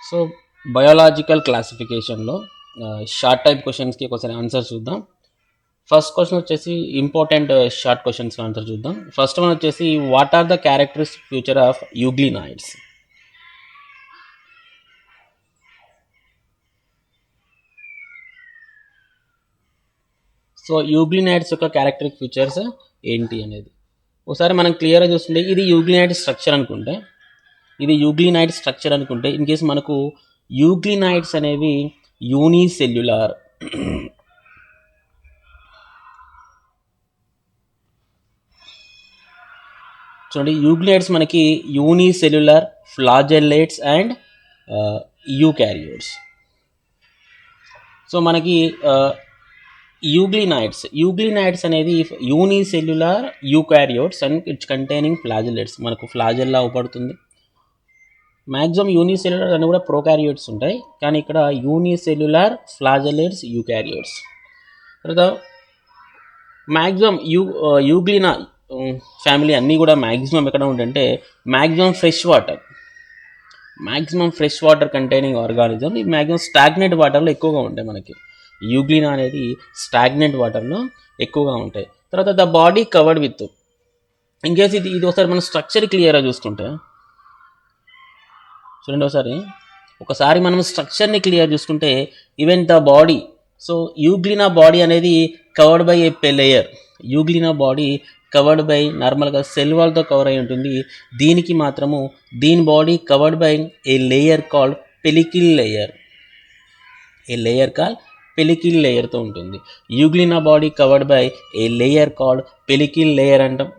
So biological క్లాసిఫికేషన్లో short type క్వశ్చన్స్కి ఒకసారి ఆన్సర్ చూద్దాం. ఫస్ట్ క్వశ్చన్ వచ్చేసి ఇంపార్టెంట్ షార్ట్ క్వశ్చన్స్ ఆన్సర్ చూద్దాం. ఫస్ట్ వన్ వచ్చేసి what are the characteristic feature of euglenoids? So euglenoids యొక్క క్యారెక్టరిస్టిక్ ఫీచర్స్ ఏంటి అనేది ఒకసారి మనం క్లియర్గా చూస్తుంటే ఇది యూగ్లినాయిడ్ స్ట్రక్చర్ అనుకుంటే, ఇన్ కేస్ మనకు యూగ్లినాయిడ్స్ అనేవి యూనిసెల్యులార్, చూడండి యూగ్లినాయిడ్స్ మనకి unicellular, flagellates and eukaryotes. So మనకి యూగ్లినాయిడ్స్ అనేది unicellular eukaryotes and it's containing flagellates. మనకు ఫ్లాజెల్లా అవపడుతుంది. మ్యాక్సిమం యూనిసెల్యులార్ అని కూడా ప్రోకారియోట్స్ ఉంటాయి, కానీ ఇక్కడ యూనిసెల్యులార్, ఫ్లాజెల్లేట్స్, యూకారియోట్స్. తర్వాత మ్యాక్సిమం యూగ్లినా ఫ్యామిలీ అన్నీ కూడా మ్యాక్సిమం ఎక్కడ ఉంటుందంటే maximum fresh water containing organism. ఈ మ్యాక్సిమం స్టాగ్నెంట్ వాటర్లో ఎక్కువగా ఉంటాయి. మనకి యూగ్లినా అనేది స్టాగ్నెంట్ వాటర్లో ఎక్కువగా ఉంటాయి. తర్వాత the body covered with, in case ఇది ఒకసారి మనం స్ట్రక్చర్ క్లియర్గా చూసుకుంటే, చూడండి ఒకసారి మనం స్ట్రక్చర్ని క్లియర్ చూసుకుంటే even the body, so euglena body అనేది covered by a layer. Euglena body covered by నార్మల్గా సెల్ వాల్తో కవర్ అయి ఉంటుంది. దీని body covered by a layer called pellicle లేయర్తో ఉంటుంది. Euglena body covered by a layer called pellicle layer అంటాం.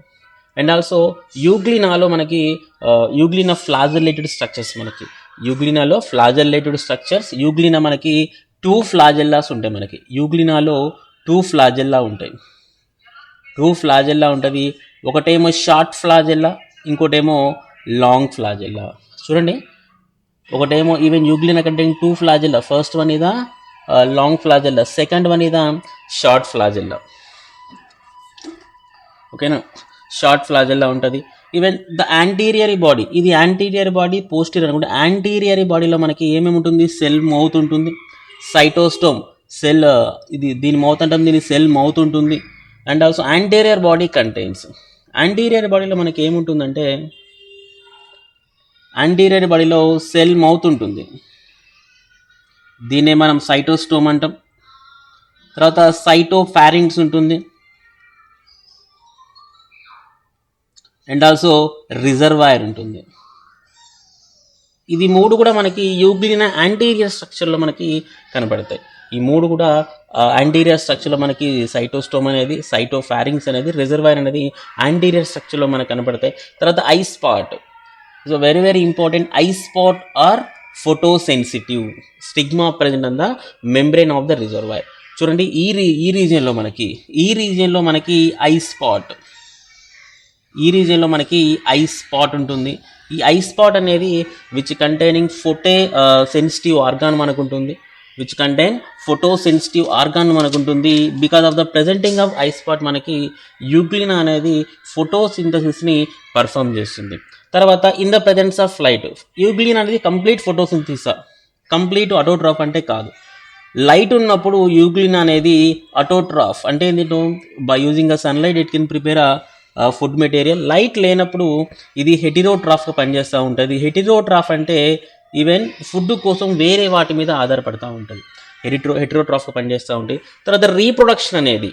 And also యూగ్లినాలో మనకి యూగ్లినా ఫ్లాజెల్లేటెడ్ స్ట్రక్చర్స్, యూగ్లినా మనకి 2 ఫ్లాజెల్లాస్ ఉంటాయి. మనకి యూగ్లినాలో 2 ఫ్లాజెల్లా ఉంటాయి. ఒకటేమో షార్ట్ ఫ్లాజెల్లా, ఇంకోటేమో లాంగ్ ఫ్లాజెల్లా. చూడండి ఒకటేమో even euglena contain 2 flagella. First one ఇదా లాంగ్ ఫ్లాజెల్లా, సెకండ్ వన్ ఇదా షార్ట్ ఫ్లాజెల్లా. ఓకేనా, షార్ట్ ఫ్లాజెల్లా ఉంటుంది. ఈవెన్ ద యాంటీరియర్ బాడీ, ఇది యాంటీరియర్ బాడీ, పోస్టీరియర్ అనుకుంటే యాంటీరియర్ బాడీలో మనకి ఏమేమి ఉంటుంది? సెల్ మౌత్ ఉంటుంది, సైటోస్టోమ్ సెల్, దీని మౌత్ అంటాం, దీని సెల్ మౌత్ ఉంటుంది. And also anterior body contains, anterior బాడీలో మనకి ఏముంటుందంటే యాంటీరియర్ బాడీలో సెల్ మౌత్ ఉంటుంది, దీన్నే మనం సైటోస్టోమ్ అంటాం. తర్వాత సైటోఫారింగ్స్ ఉంటుంది, అండ్ ఆల్సో రిజర్వాయర్ ఉంటుంది. ఇది 3 కూడా మనకి యూగ్లినా యాంటీరియర్ స్ట్రక్చర్లో మనకి కనబడతాయి. ఈ 3 కూడా యాంటీరియర్ స్ట్రక్చర్లో మనకి సైటోస్టోమ్ అనేది, సైటోఫారింగ్స్ అనేది, రిజర్వాయర్ అనేది యాంటీరియర్ స్ట్రక్చర్లో మనకు కనబడతాయి. తర్వాత eye spot, so very very important. Eye spot are photosensitive stigma present on the membrane of the reservoir. చూడండి ఈ రీజియన్లో మనకి ఐ స్పాట్ ఉంటుంది. ఈ ఐ స్పాట్ అనేది విచ్ కంటైనింగ్ సెన్సిటివ్ ఆర్గాన్ మనకు ఉంటుంది, because of the presenting of eye spot మనకి యూగ్లినా అనేది ఫోటోసింథసిస్ని పర్ఫామ్ చేస్తుంది. తర్వాత in the presence of light, Euglena అనేది కంప్లీట్ ఫోటోసింథసిస్, కంప్లీట్ అటోట్రాఫ్ అంటే కాదు. లైట్ ఉన్నప్పుడు యూగ్లినా అనేది అటోట్రాఫ్ అంటే ఏంటంటే by using a sunlight it can prepare food material. Light లేనప్పుడు ఇది హెటిరోట్రాఫ్గా పనిచేస్తూ ఉంటుంది. హెటిరోట్రాఫ్ అంటే ఈవెన్ ఫుడ్ కోసం వేరే వాటి మీద ఆధారపడుతూ ఉంటుంది, హెటిరోట్రాఫ్గా పనిచేస్తూ ఉంటుంది. తర్వాత రీప్రొడక్షన్ అనేది,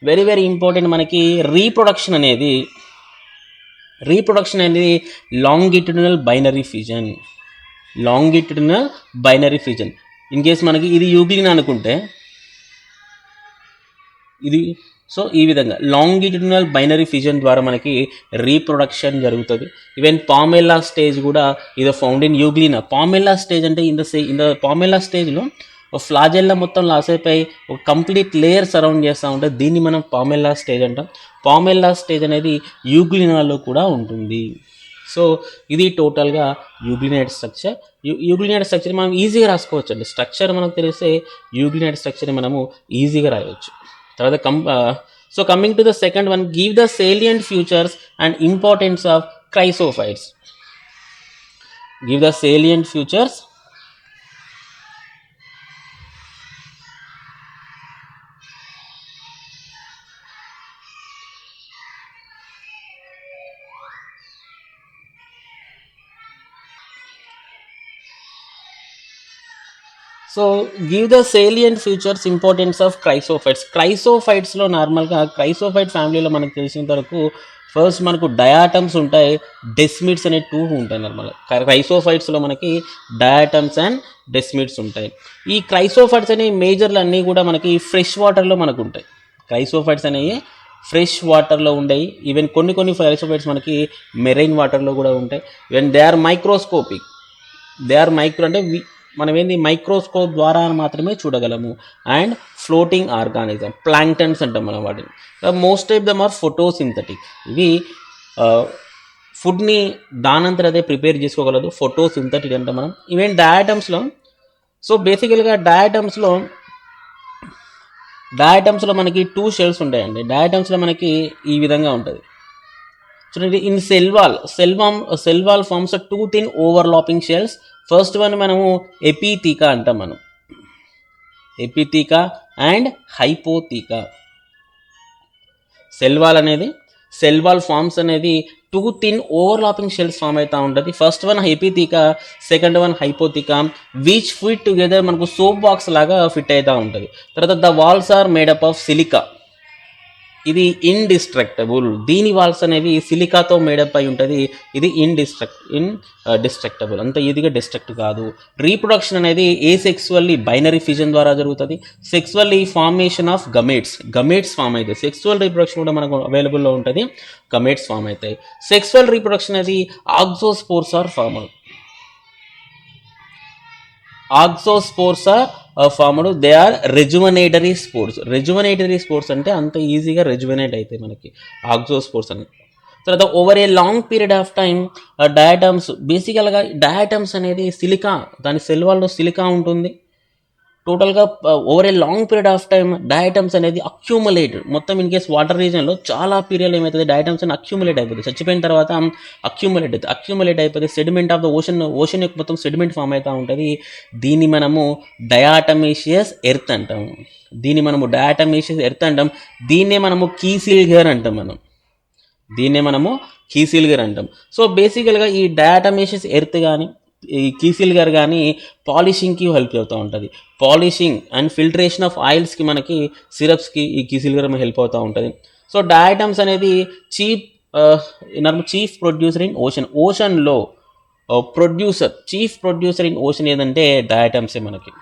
వెరీ వెరీ ఇంపార్టెంట్ మనకి రీప్రొడక్షన్ అనేది longitudinal binary fission. In case మనకి ఇది యూగ్లినా అనుకుంటే సో ఈ విధంగా లాంగిట్యూడినల్ బైనరీ ఫిజన్ ద్వారా మనకి రీప్రొడక్షన్ జరుగుతుంది. ఈవెన్ పామెల్లా స్టేజ్ కూడా ఇది ఫౌండ్ ఇన్ యూగ్లినా. పామెల్లా స్టేజ్ అంటే ఇన్ ద పామెల్లా స్టేజ్లో ఫ్లాజెల్లా మొత్తం లాస్ అయిపోయి ఒక కంప్లీట్ లేయర్ సరౌండ్ చేస్తూ ఉంటుంది. దీన్ని మనం పామెల్లా స్టేజ్ అంటాం. పామెల్లా స్టేజ్ అనేది యూగ్లినాలో కూడా ఉంటుంది. సో ఇది టోటల్గా యూగ్లినాయిడ్ స్ట్రక్చర్ మనం ఈజీగా రాసుకోవచ్చు అండి. స్ట్రక్చర్ మనకు తెలిస్తే యూగ్లినాయిడ్ స్ట్రక్చర్ని మనము ఈజీగా రాయవచ్చు. తర్వాత coming to the second one, give the salient features and importance of chrysophytes. Give the salient features. So give the salient features importance of chrysophytes. క్రైసోఫైట్స్లో నార్మల్గా క్రైసోఫైట్ ఫ్యామిలీలో మనకు తెలిసినంత వరకు ఫస్ట్ మనకు డయాటమ్స్ ఉంటాయి, డెస్మిడ్స్ అనే టూ ఉంటాయి నార్మల్గా. క్రైసోఫైట్స్లో మనకి డయాటమ్స్ అండ్ డెస్మిడ్స్ ఉంటాయి. ఈ క్రైసోఫైట్స్ అనే మేజర్లు అన్నీ కూడా మనకి ఫ్రెష్ వాటర్లో మనకు ఉంటాయి. క్రైసోఫైట్స్ అనేవి ఫ్రెష్ వాటర్లో ఉండేవి. ఈవెన్ కొన్ని క్రైసోఫైట్స్ మనకి మెరైన్ వాటర్లో కూడా ఉంటాయి. Even they are microscopic. They are micro అంటే మనం ఏంది మైక్రోస్కోప్ ద్వారా మాత్రమే చూడగలము. అండ్ ఫ్లోటింగ్ ఆర్గానిజం, ప్లాంక్టన్స్ అంటాం మనం వాటిని. Most of them are photosynthetic. ఇవి ఫుడ్ని దానంతరం అదే ప్రిపేర్ చేసుకోగలదు, ఫోటోసింథటిక్ అంటాం మనం. ఈవెన్ డయాటమ్స్లో, సో బేసికల్గా డయాటమ్స్లో మనకి 2 షెల్స్ ఉంటాయండి. డయాటమ్స్లో మనకి ఈ విధంగా ఉంటుంది చూడండి. In cell wall forms 2 thin overlapping shells. First one మనము ఎపిథీకా అంటాం మనం, epitheca and hypotheca. Cell wall forms అనేది 2 థిన్ ఓవర్లాపింగ్ షెల్స్ ఫామ్ అవుతూ ఉంటుంది. First one epitheca, second one hypotheca, which fit together మనకు సోప్ బాక్స్ లాగా fit అవుతూ ఉంటుంది. తర్వాత the walls are made up of silica. ఇది ఇండిస్ట్రక్టబుల్. దీని వాల్స్ అనేవి సిలికాతో మేడప్ అయి ఉంటుంది. ఇది డిస్ట్రక్టబుల్, అంత ఈజీగా డిస్ట్రక్ట్ కాదు. రీప్రొడక్షన్ అనేది ఏసెక్సువల్లీ బైనరీ ఫిజన్ ద్వారా జరుగుతుంది. Sexually formation of gametes form అవుతాయి. సెక్సువల్ రీప్రొడక్షన్ కూడా మనకు అవైలబుల్లో ఉంటుంది, గమేట్స్ ఫామ్ అవుతాయి. సెక్సువల్ రీప్రొడక్షన్ అనేది auxospores are formed. Auxospores are formed. They are rejuvenatory spores అంటే అంత ఈజీగా రెజువనేట్ అవుతాయి మనకి ఆక్సోస్పోర్స్ అని. తర్వాత over a long period of time diatoms, బేసికల్గా డయాటమ్స్ అనేది సిలికా, దాని సెల్ వాల్లో సిలికా ఉంటుంది. టోటల్గా over a long period of time diatoms అనేది అక్యూములేటెడ్, మొత్తం ఇన్ కేస్ వాటర్ రీజన్లో చాలా పీరియడ్ ఏమవుతుంది, డయాటమ్స్ అని అక్యూములేట్ అయిపోతుంది. చచ్చిపోయిన తర్వాత అక్యూములేట్ అయిపోతుంది. సెడిమెంట్ ఆఫ్ ద ఓషన్ యొక్క మొత్తం సెడిమెంట్ ఫామ్ అవుతూ ఉంటుంది. దీన్ని మనము డయాటమేషియస్ ఎర్త్ అంటాము. దీన్నే మనము కీసిల్గర్ అంటాం. సో బేసికల్గా ఈ డయాటమేషియస్ ఎర్త్ కానీ ఈ కీసిల్గర్ కానీ పాలిషింగ్కి హెల్ప్ అవుతూ ఉంటుంది. పాలిషింగ్ అండ్ ఫిల్టరేషన్ ఆఫ్ ఆయిల్స్కి, మనకి సిరప్స్కి ఈ కీసిల్గర్ హెల్ప్ అవుతూ ఉంటుంది. సో డయాటమ్స్ అనేది చీఫ్ ప్రొడ్యూసర్ ఇన్ ఓషన్లో చీఫ్ ప్రొడ్యూసర్ ఇన్ ఓషన్ ఏదంటే డయాటమ్సే మనకి.